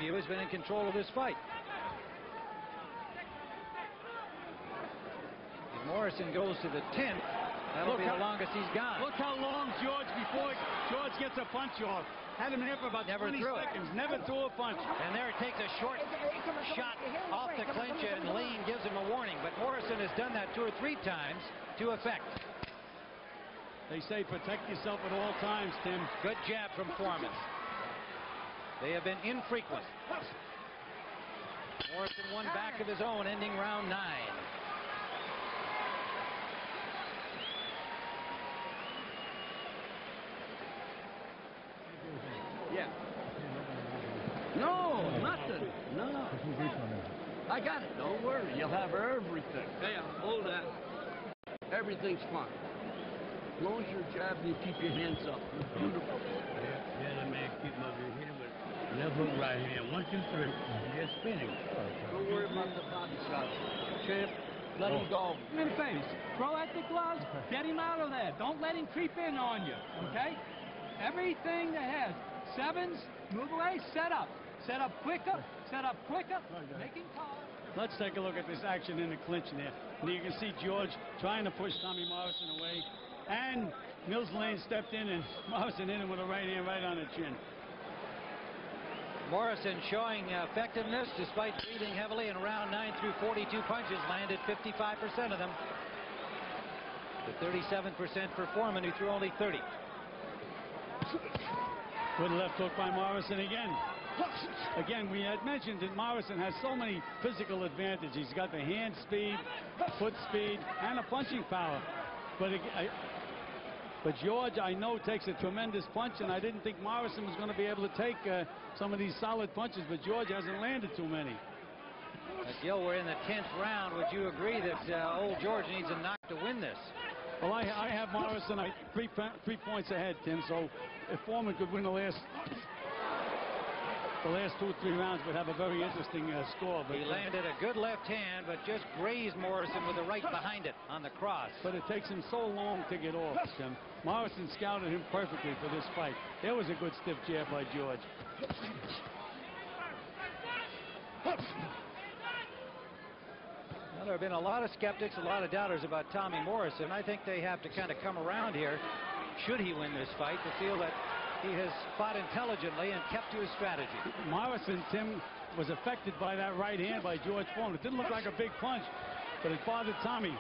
view, has been in control of this fight. And Morrison goes to the 10th. That'll be the longest he's gone. Look how long George, before George gets a punch off. Had him here for about 20 seconds. Never threw a punch. And there it takes a short shot off the clinch, and Lane gives him a warning. But Morrison has done that 2 or 3 times to effect. They say protect yourself at all times, Tim. Good jab from Foreman. They have been infrequent. Morrison won back of his own, ending round 9. Yeah. No, nothing. No. I got it. Don't worry. You'll have everything. Hey, hold that. Everything's fine. As long as you're jabbing, you keep your hands up. Beautiful. Yeah, that man keep him up your hand, but left hook, right hand. 1, 2, 3. Just spinning. Don't worry about the body shots. Champ, let him go. In the face. Throw at the gloves. Get him out of there. Don't let him creep in on you. Okay? Everything that has 7s, move away, set up. Set up quicker, set up quicker, making calls. Let's take a look at this action in the clinch there. And you can see George trying to push Tommy Morrison away. And Mills Lane stepped in, and Morrison hit him with a right hand right on the chin. Morrison showing effectiveness despite breathing heavily in round 9 through 42 punches, landed 55% of them. The 37% for Foreman, who threw only 30. Good left hook by Morrison again. Again, we had mentioned that Morrison has so many physical advantages. He's got the hand speed, foot speed, and a punching power. But George, I know, takes a tremendous punch, and I didn't think Morrison was going to be able to take some of these solid punches, but George hasn't landed too many. Gil, we're in the 10th round. Would you agree that old George needs a knock to win this? Well, I have Morrison 3 points ahead, Tim, so if Foreman could win the last 2 or 3 rounds, would have a very interesting score. But he landed a good left hand, but just grazed Morrison with the right behind it on the cross. But it takes him so long to get off, Tim. Morrison scouted him perfectly for this fight. There was a good stiff jab by George. Well, there have been a lot of skeptics, a lot of doubters about Tommy Morrison. I think they have to kind of come around here, should he win this fight, to feel that he has fought intelligently and kept to his strategy. Morrison, Tim, was affected by that right hand by George Foreman. It didn't look like a big punch, but it bothered Tommy.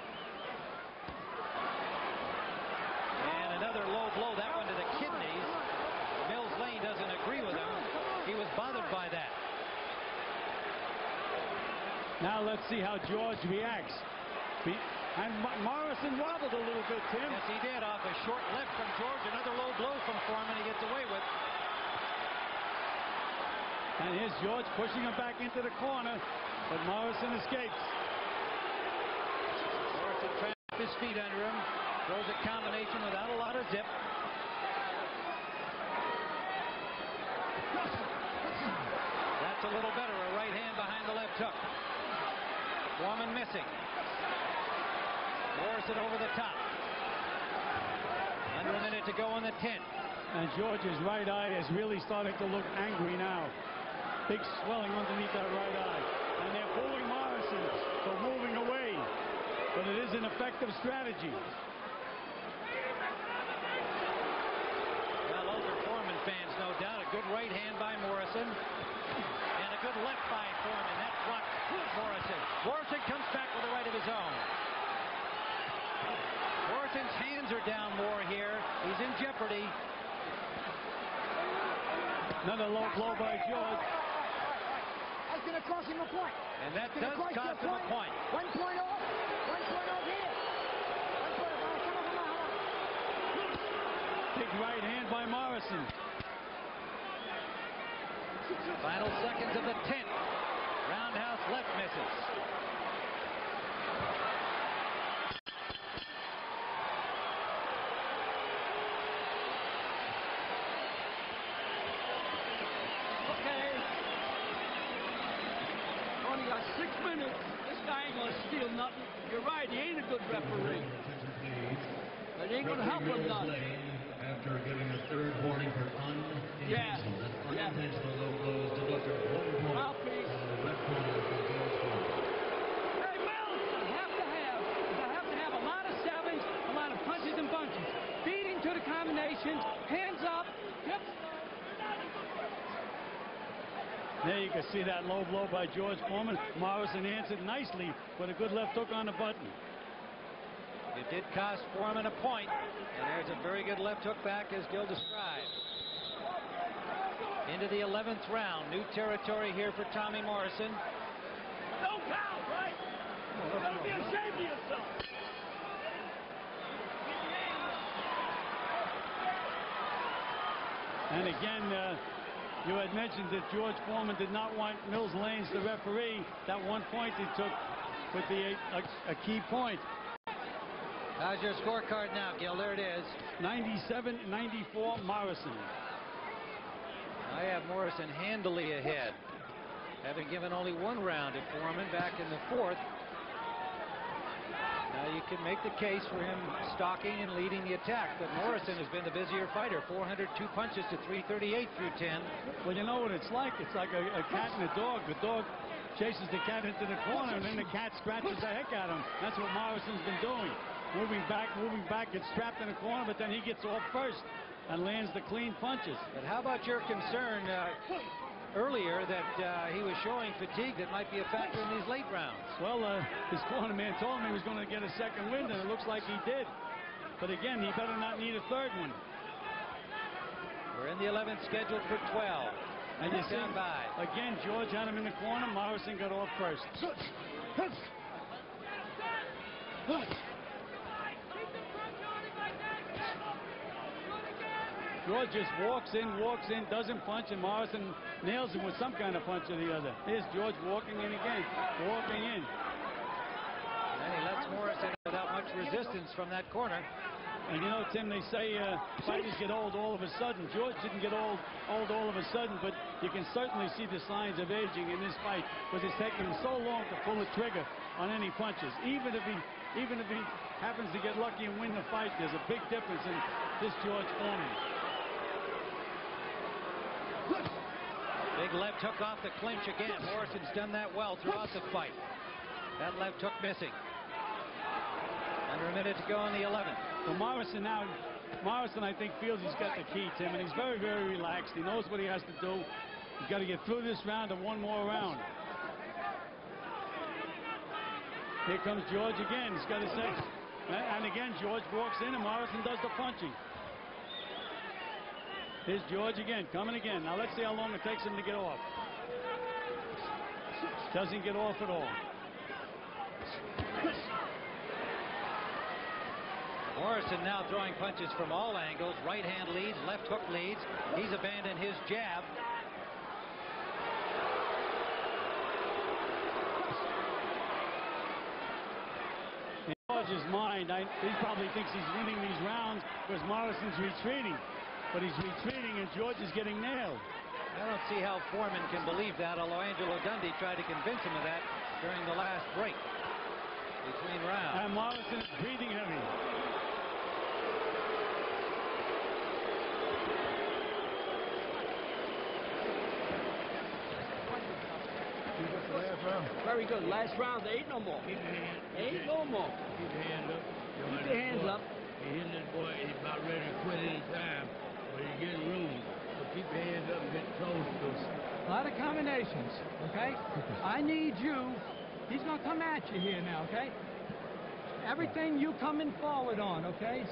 And another low blow, that one to the kidneys. Mills Lane doesn't agree with him. He was bothered by that. Now let's see how George reacts. And Morrison wobbled a little bit, Tim. Yes, he did, off a short left from George. Another low blow from Foreman he gets away with. And here's George pushing him back into the corner, but Morrison escapes. Morrison trying to keep his feet under him. Throws a combination without a lot of zip. That's a little better, a right hand behind the left hook. Foreman missing. Morrison over the top. Under a minute to go in the 10th. And George's right eye is really starting to look angry now. Big swelling underneath that right eye. And they're pulling Morrison for moving away. But it is an effective strategy. Well, those are Foreman fans, no doubt. A good right hand by Morrison. And a good left by Foreman. That blocked Morrison. Morrison comes back with a right of his own. Morrison's hands are down more here. He's in jeopardy. Another low blow by George. That's going to cost him a point. And that does cost him a point. 1 point off. 1 point off here. 1 point off. Come on. Big right hand by Morrison. Final seconds of the 10th. Roundhouse left misses. Okay. Only got 6 minutes. This guy ain't gonna steal nothing. You're right, he ain't a good referee. But it ain't gonna help him none. After giving a third warning for unintentional, unintentional low blows, deducted 1 There you can see that low blow by George Foreman. Morrison answered nicely with a good left hook on the button. It did cost Foreman a point, and there's a very good left hook back as Gil described. Into the 11th round. New territory here for Tommy Morrison. Don't count, right? Don't be ashamed of yourself. And again, you had mentioned that George Foreman did not want Mills Lanes, the referee. That 1 point he took would be a key point. How's your scorecard now, Gil? There it is. 97-94 Morrison. I have Morrison handily ahead, having given only 1 round to Foreman back in the 4th. Now you can make the case for him stalking and leading the attack, but Morrison has been the busier fighter. 402 punches to 338 through 10. Well, you know what it's like? It's like a cat and a dog. The dog chases the cat into the corner, and then the cat scratches the heck out of him. That's what Morrison's been doing. Moving back, gets trapped in the corner, but then he gets off first and lands the clean punches. But how about your concern earlier that he was showing fatigue that might be a factor in these late rounds? Well, his corner man told him he was going to get a second wind, and it looks like he did. But again, he better not need a third one. We're in the 11th, scheduled for 12. And you see, by. Again, George had him in the corner. Morrison got off first. George just walks in, doesn't punch, and Morrison nails him with some kind of punch or the other. Here's George walking in again, walking in. And he lets Morrison without much resistance from that corner. And you know, Tim, they say fighters get old all of a sudden. George didn't get old all of a sudden, but you can certainly see the signs of aging in this fight, because it's taken him so long to pull the trigger on any punches. Even if he happens to get lucky and win the fight, there's a big difference in this George Foreman. Big left hook off the clinch again. Morrison's done that well throughout the fight. That left hook missing. Under a minute to go in the 11th. Well, Morrison, I think, feels he's got the key, Tim, and he's very, very relaxed. He knows what he has to do. He's got to get through this round and 1 more round. Here comes George again. He's got to say, and again, George walks in, and Morrison does the punching. Here's George again, coming again. Now let's see how long it takes him to get off. Doesn't get off at all. Morrison now throwing punches from all angles. Right hand leads, left hook leads. He's abandoned his jab. In George's mind, he probably thinks he's winning these rounds because Morrison's retreating. But he's retreating, and George is getting nailed. I don't see how Foreman can believe that, although Angelo Dundee tried to convince him of that during the last break between rounds. And Morrison is breathing heavy. Very good. Last round, there ain't no more. Ain't no more. Keep your hands up. Keep your hands up. He hitting this boy. He's about ready to quit any time, but he's getting room. So keep your hands up and get close to him. A lot of combinations, okay? I need you. He's going to come at you here now, okay? Everything you coming forward on, okay?